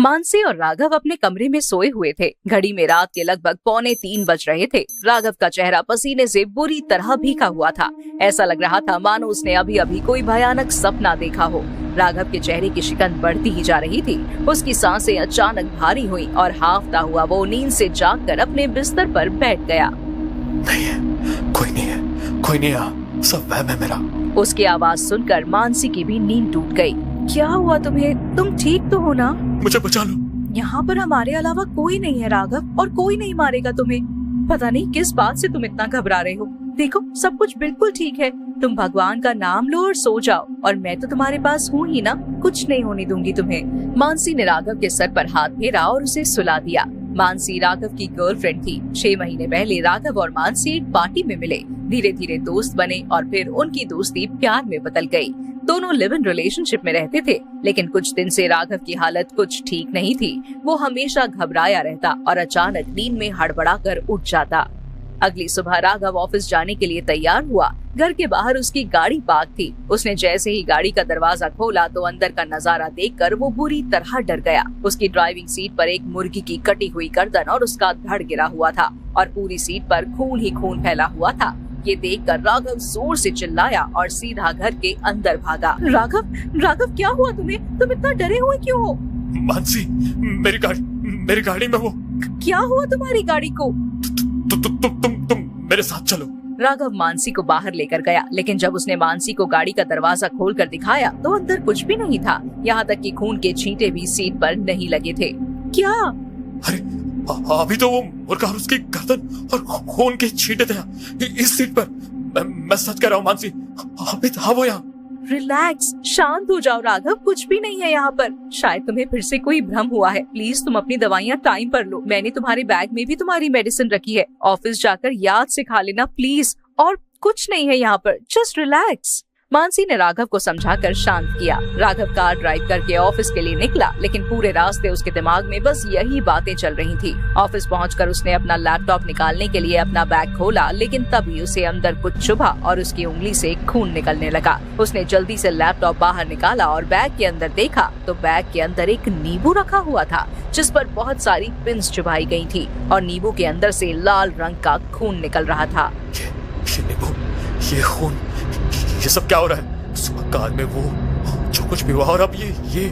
मानसी और राघव अपने कमरे में सोए हुए थे। घड़ी में रात के लगभग 2:45 बज रहे थे। राघव का चेहरा पसीने से बुरी तरह भीगा हुआ था। ऐसा लग रहा था मानो उसने अभी अभी कोई भयानक सपना देखा हो। राघव के चेहरे की शिकन बढ़ती ही जा रही थी। उसकी सांसें अचानक भारी हुई और हाफता हुआ वो नींद से जागकर अपने बिस्तर पर बैठ गया। नहीं है, कोई नहीं है, कोई नहीं है, सब वहम है मेरा। उसकी आवाज सुनकर मानसी की भी नींद टूट गई। क्या हुआ तुम्हें? तुम ठीक तो हो ना? मुझे बचा लो। यहाँ पर हमारे अलावा कोई नहीं है राघव, और कोई नहीं मारेगा तुम्हें। पता नहीं किस बात से तुम इतना घबरा रहे हो। देखो सब कुछ बिल्कुल ठीक है। तुम भगवान का नाम लो और सो जाओ, और मैं तो तुम्हारे पास हूँ ही ना, कुछ नहीं होने दूंगी तुम्हें। मानसी ने राघव के सर पर हाथ फेरा और उसे सुला दिया। मानसी राघव की गर्लफ्रेंड थी। 6 महीने पहले राघव और मानसी एक पार्टी में मिले, धीरे धीरे दोस्त बने और फिर उनकी दोस्ती प्यार में बदल गई। दोनों लिव इन रिलेशनशिप में रहते थे, लेकिन कुछ दिन से राघव की हालत कुछ ठीक नहीं थी। वो हमेशा घबराया रहता और अचानक नींद में हड़बड़ाकर उठ जाता। अगली सुबह राघव ऑफिस जाने के लिए तैयार हुआ। घर के बाहर उसकी गाड़ी पार्क थी। उसने जैसे ही गाड़ी का दरवाजा खोला तो अंदर का नजारा देखकर वो बुरी तरह डर गया। उसकी ड्राइविंग सीट पर एक मुर्गी की कटी हुई गर्दन और उसका धड़ गिरा हुआ था, और पूरी सीट पर खून ही खून फैला हुआ था। ये देखकर राघव जोर से चिल्लाया और सीधा घर के अंदर भागा। राघव क्या हुआ तुम्हें? तुम इतना डरे हुए क्यों हो? मानसी, मेरी गाड़ी में वो। क्या हुआ तुम्हारी गाड़ी को? तुम मेरे साथ चलो। राघव मानसी को बाहर लेकर गया, लेकिन जब उसने मानसी को गाड़ी का दरवाजा खोलकर दिखाया तो अंदर कुछ भी नहीं था। यहाँ तक कि खून के छींटे भी सीट पर नहीं लगे थे। क्या? अरे अभी तो वो मुर्गा और उसकी गर्दन और खून के छींटे थे इस सीट पर। मैं सच कह रहा हूँ मानसी, अभी था वो यहाँ। रिलैक्स, शांत हो जाओ राघव, कुछ भी नहीं है यहाँ पर। शायद तुम्हें फिर से कोई भ्रम हुआ है। प्लीज तुम अपनी दवाइयाँ टाइम पर लो। मैंने तुम्हारे बैग में भी तुम्हारी मेडिसिन रखी है। ऑफिस जाकर याद से खा लेना प्लीज। और कुछ नहीं है यहाँ पर, जस्ट रिलैक्स। मानसी ने राघव को समझाकर शांत किया। राघव कार ड्राइव करके ऑफिस के लिए निकला, लेकिन पूरे रास्ते उसके दिमाग में बस यही बातें चल रही थी। ऑफिस पहुंचकर उसने अपना लैपटॉप निकालने के लिए अपना बैग खोला, लेकिन तभी उसे अंदर कुछ चुभा और उसकी उंगली से खून निकलने लगा। उसने जल्दी से लैपटॉप बाहर निकाला और बैग के अंदर देखा तो बैग के अंदर एक नींबू रखा हुआ था, जिस पर बहुत सारी पिन्स चुभाई गई थी, और नींबू के अंदर से लाल रंग का खून निकल रहा था। ये नींबू, ये खून, ये सब क्या हो रहा है? सुबह कार में वो जो कुछ भी हुआ, और अब ये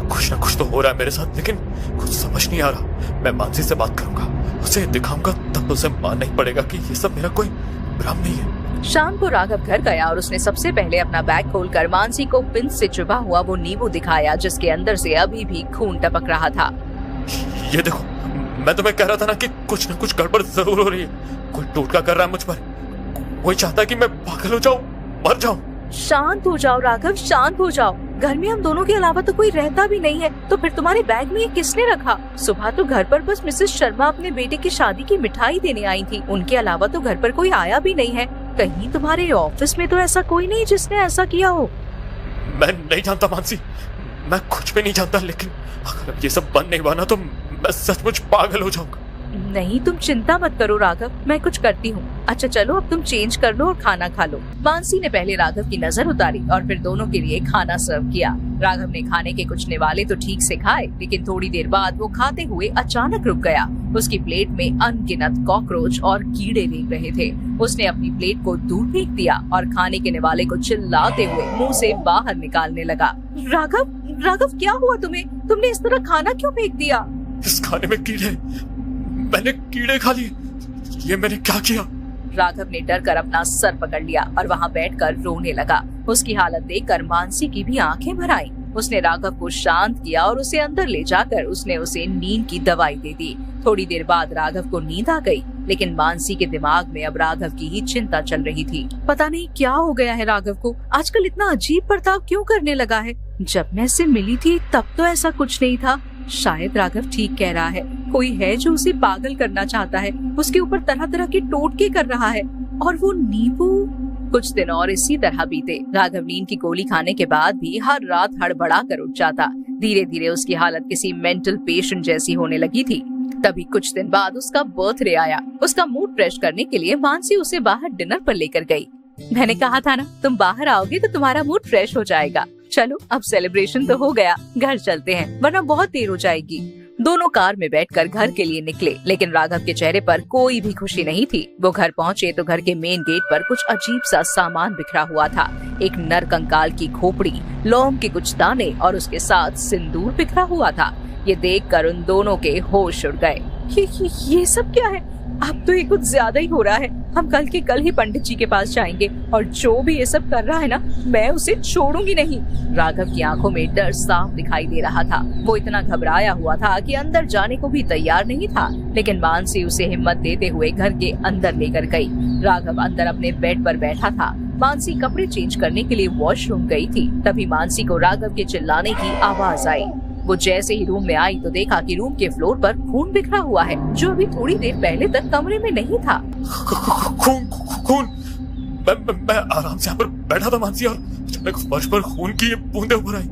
कुछ ना कुछ तो हो रहा है मेरे साथ, लेकिन कुछ समझ नहीं आ रहा। मैं मानसी से बात करूंगा, उसे दिखाऊंगा, तब उसे मानना ही पड़ेगा कि ये सब मेरा कोई भ्रम नहीं है। शाम को राघव घर गया और उसने सबसे पहले अपना बैग खोलकर मानसी को पिन से चुभा हुआ वो नींबू दिखाया, जिसके अंदर से अभी भी खून टपक रहा था। ये देखो, मैं तुम्हें कह रहा था ना कि कुछ न कुछ गड़बड़ जरूर हो रही है। कोई टोटका कर रहा है मुझ पर। कोई चाहता है कि मैं पागल हो जाऊं, मर जाऊं। शांत हो जाओ राघव, शांत हो जाओ। घर में हम दोनों के अलावा तो कोई रहता भी नहीं है, तो फिर तुम्हारे बैग में ये किसने रखा? सुबह तो घर पर बस मिसेस शर्मा अपने बेटे की शादी की मिठाई देने आई थी। उनके अलावा तो घर पर कोई आया भी नहीं है। कहीं तुम्हारे ऑफिस में तो ऐसा कोई नहीं जिसने ऐसा किया हो? मैं नहीं जानता मानसी, मैं कुछ भी नहीं जानता, लेकिन अगर अब ये सब बंद नहीं हुआ ना तो मैं सचमुच पागल हो जाऊंगा। नहीं, तुम चिंता मत करो राघव, मैं कुछ करती हूँ। अच्छा चलो, अब तुम चेंज कर लो और खाना खा लो। मानसी ने पहले राघव की नजर उतारी और फिर दोनों के लिए खाना सर्व किया। राघव ने खाने के कुछ निवाले तो ठीक से खाए, लेकिन थोड़ी देर बाद वो खाते हुए अचानक रुक गया। उसकी प्लेट में अनगिनत कॉकरोच और कीड़े रेंग रहे थे। उसने अपनी प्लेट को दूर फेंक दिया और खाने के निवाले को चिल्लाते हुए मुंह से बाहर निकालने लगा। राघव क्या हुआ तुम्हें? तुमने इस तरह खाना क्यों फेंक दिया? इस खाने में कीड़े, मैंने कीड़े खा लिए। ये मैंने क्या किया? राघव ने डर कर अपना सर पकड़ लिया और वहाँ बैठकर रोने लगा। उसकी हालत देखकर मानसी की भी आंखें भर आईं। उसने राघव को शांत किया और उसे अंदर ले जाकर उसने उसे नींद की दवाई दे दी। थोड़ी देर बाद राघव को नींद आ गई, लेकिन मानसी के दिमाग में अब राघव की ही चिंता चल रही थी। पता नहीं क्या हो गया है राघव को, आजकल इतना अजीब बर्ताव क्यों करने लगा है? जब मैं इससे मिली थी तब तो ऐसा कुछ नहीं था। शायद राघव ठीक कह रहा है, कोई है जो उसे पागल करना चाहता है, उसके ऊपर तरह तरह के टोटके कर रहा है। और वो नींबू। कुछ दिन और इसी तरह बीते। राघव नींद की गोली खाने के बाद भी हर रात हड़बड़ा कर उठ जाता। धीरे धीरे उसकी हालत किसी मेंटल पेशेंट जैसी होने लगी थी। तभी कुछ दिन बाद उसका बर्थडे आया। उसका मूड फ्रेश करने के लिए मानसी उसे बाहर डिनर पर लेकर गई। मैंने कहा था ना, तुम बाहर आओगे तो तुम्हारा मूड फ्रेश हो जाएगा। चलो अब सेलिब्रेशन तो हो गया, घर चलते हैं वरना बहुत देर हो जाएगी। दोनों कार में बैठकर घर के लिए निकले, लेकिन राघव के चेहरे पर कोई भी खुशी नहीं थी। वो घर पहुंचे तो घर के मेन गेट पर कुछ अजीब सा सामान बिखरा हुआ था। एक नर कंकाल की खोपड़ी, लौंग के कुछ दाने और उसके साथ सिंदूर बिखरा हुआ था। ये देखकर उन दोनों के होश उड़ गए। ये सब क्या है? अब तो ये कुछ ज्यादा ही हो रहा है। हम कल के कल ही पंडित जी के पास जाएंगे और जो भी ये सब कर रहा है ना, मैं उसे छोड़ूंगी नहीं। राघव की आंखों में डर साफ दिखाई दे रहा था। वो इतना घबराया हुआ था कि अंदर जाने को भी तैयार नहीं था, लेकिन मानसी उसे हिम्मत देते हुए घर के अंदर लेकर गई। राघव अंदर अपने बेड पर बैठा था। मानसी कपड़े चेंज करने के लिए वॉशरूम गई थी। तभी मानसी को राघव के चिल्लाने की आवाज आई। वो जैसे ही रूम में आई तो देखा कि रूम के फ्लोर पर खून बिखरा हुआ है, जो अभी थोड़ी देर पहले तक कमरे में नहीं था। खून। मैं आराम से यहाँ पर बैठा था मानसी, और अचानक फर्श पर खून की ये बूंदें ऊपर आई।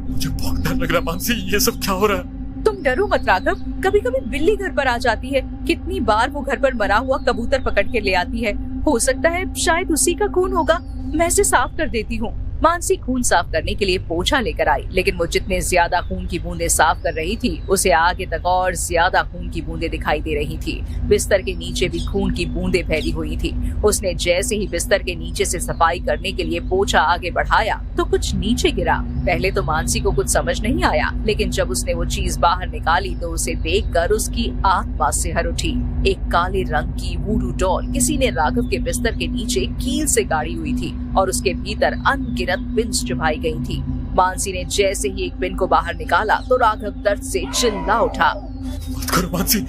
मुझे बहुत डर लग रहा है मानसी, ये सब क्या हो रहा है? तुम डरो मत राघव, कभी कभी बिल्ली घर पर आ जाती है। कितनी बार वो घर पर मरा हुआ कबूतर पकड़ के ले आती है। हो सकता है शायद उसी का खून होगा। मैं इसे साफ कर देती हूँ। मानसी खून साफ करने के लिए पोछा लेकर आई, लेकिन वो जितने ज्यादा खून की बूंदें साफ कर रही थी, उसे आगे तक और ज्यादा खून की बूंदें दिखाई दे रही थी। बिस्तर के नीचे भी खून की बूंदें फैली हुई थी। उसने जैसे ही बिस्तर के नीचे से सफाई करने के लिए पोछा आगे बढ़ाया तो कुछ नीचे गिरा। पहले तो मानसी को कुछ समझ नहीं आया, लेकिन जब उसने वो चीज बाहर निकाली तो उसे देखकर उसकी आत्मा सिहर उठी। एक काले रंग की वूडू डॉल किसी ने राघव के बिस्तर के नीचे कील से गाड़ी हुई थी और उसके भीतर अनगिनत पिन्स चुभाई गई थी। मानसी ने जैसे ही एक पिन को बाहर निकाला तो राघव दर्द से चिल्ला उठा। मत करो मानसी,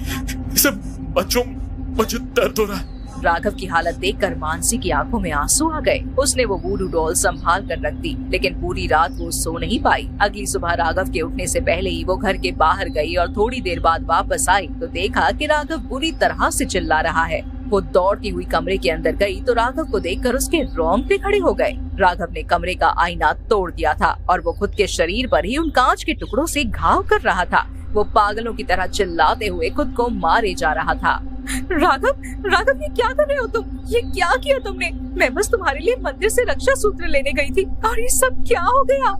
सब बच्चों, मुझे दर्द हो रहा है। राघव की हालत देखकर मानसी की आंखों में आंसू आ गए। उसने वो वूडू डॉल संभाल कर रख दी, लेकिन पूरी रात वो सो नहीं पाई। अगली सुबह राघव के उठने से पहले ही वो घर के बाहर गई और थोड़ी देर बाद वापस आई तो देखा कि राघव बुरी तरह से चिल्ला रहा है। वो दौड़ती हुई कमरे के अंदर गई तो राघव को देखकर उसके रोंगटे खड़े हो गए। राघव ने कमरे का आईना तोड़ दिया था और वो खुद के शरीर पर ही उन कांच के टुकड़ों से घाव कर रहा था। वो पागलों की तरह चिल्लाते हुए खुद को मारे जा रहा था। राघव ये क्या कर रहे हो तुम? ये क्या किया तुमने? मैं बस तुम्हारे लिए मंदिर से रक्षा सूत्र लेने गई थी और ये सब क्या हो गया?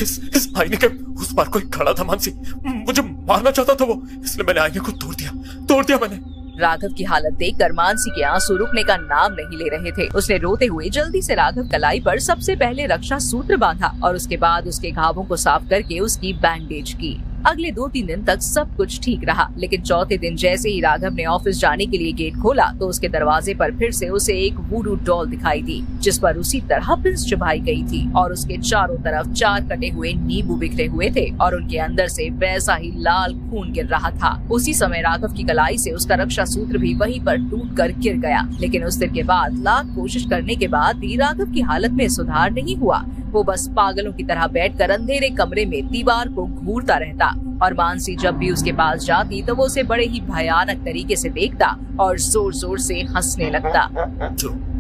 इस आईने के उस पार कोई खड़ा था मानसी, मुझे मारना चाहता था वो, इसलिए मैंने आईने को तोड़ दिया मैंने। राघव की हालत देखकर मानसी के आंसू रुकने का नाम नहीं ले रहे थे। उसने रोते हुए जल्दी से राघव कलाई पर सबसे पहले रक्षा सूत्र बांधा और उसके बाद उसके घावों को साफ करके उसकी बैंडेज की। अगले 2-3 दिन तक सब कुछ ठीक रहा, लेकिन चौथे दिन जैसे ही राघव ने ऑफिस जाने के लिए गेट खोला तो उसके दरवाजे पर फिर से उसे एक वूडू डॉल दिखाई दी, जिस पर उसी तरह पिन्स चुभाई गई थी और उसके चारों तरफ 4 कटे हुए नींबू बिखरे हुए थे और उनके अंदर से वैसा ही लाल खून गिर रहा था। उसी समय राघव की कलाई से उसका रक्षा सूत्र भी वहीं पर टूटकर गिर गया, लेकिन उस दिन के बाद लाख कोशिश करने के बाद भी राघव की हालत में सुधार नहीं हुआ। वो बस पागलों की तरह बैठकर अंधेरे कमरे में दीवार को घूरता रहता और मानसी जब भी उसके पास जाती तो वो उसे बड़े ही भयानक तरीके से देखता और जोर जोर से हंसने लगता।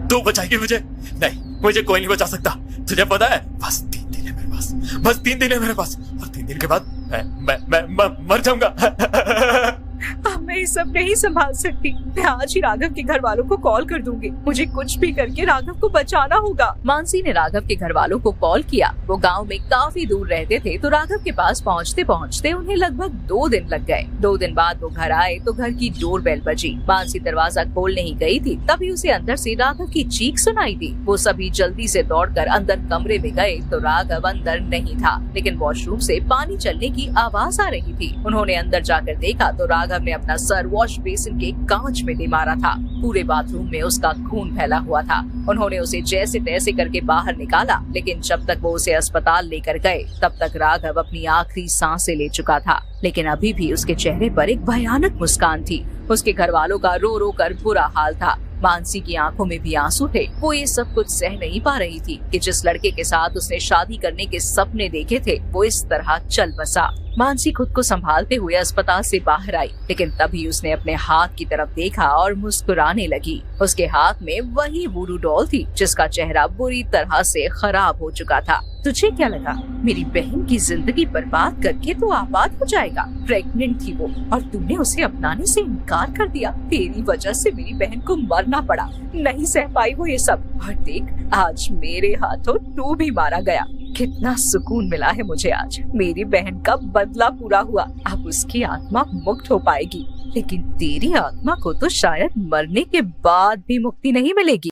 तू बचाएगी मुझे? नहीं, मुझे कोई नहीं बचा सकता। तुझे पता है, बस 3 दिन है मेरे पास, बस 3 दिन है मेरे पास, और 3 दिन के बाद मैं मर जाऊंगा। अब मैं ये सब नहीं संभाल सकती। मैं आज ही राघव के घर वालों को कॉल कर दूंगी। मुझे कुछ भी करके राघव को बचाना होगा। मानसी ने राघव के घर वालों को कॉल किया। वो गांव में काफी दूर रहते थे तो राघव के पास पहुंचते पहुंचते उन्हें लगभग 2 दिन लग गए। 2 दिन बाद वो घर आए तो घर की डोरबेल बजी। मानसी दरवाजा खोलने ही गई थी, तभी उसे अंदर से राघव की चीख सुनाई दी। वो सभी जल्दी से दौड़कर अंदर कमरे में गए तो राघव अंदर नहीं था, लेकिन वॉशरूम से पानी चलने की आवाज आ रही थी। उन्होंने अंदर जाकर देखा तो राघव ने अपना सर वॉश बेसिन के कांच में दे मारा था। पूरे बाथरूम में उसका खून फैला हुआ था। उन्होंने उसे जैसे तैसे करके बाहर निकाला, लेकिन जब तक वो उसे अस्पताल लेकर गए तब तक राघव अपनी आखिरी सांसें ले चुका था, लेकिन अभी भी उसके चेहरे पर एक भयानक मुस्कान थी। उसके घर वालों का रो रो कर बुरा हाल था। मानसी की आंखों में भी आंसू थे। वो ये सब कुछ सह नहीं पा रही थी कि जिस लड़के के साथ उसने शादी करने के सपने देखे थे वो इस तरह चल बसा। मानसी खुद को संभालते हुए अस्पताल से बाहर आई, लेकिन तभी उसने अपने हाथ की तरफ देखा और मुस्कुराने लगी। उसके हाथ में वही वूडू डॉल थी जिसका चेहरा बुरी तरह से खराब हो चुका था। तुझे क्या लगा मेरी बहन की जिंदगी बर्बाद करके तू आबाद हो जाएगा? प्रेग्नेंट थी वो और तूने उसे अपनाने से इनकार कर दिया। तेरी वजह से मेरी बहन को मरना पड़ा। नहीं सह पाई वो ये सब, और देख आज मेरे हाथों तू भी मारा गया। कितना सुकून मिला है मुझे आज। मेरी बहन का बदला पूरा हुआ। अब उसकी आत्मा मुक्त हो पाएगी, लेकिन तेरी आत्मा को तो शायद मरने के बाद भी मुक्ति नहीं मिलेगी।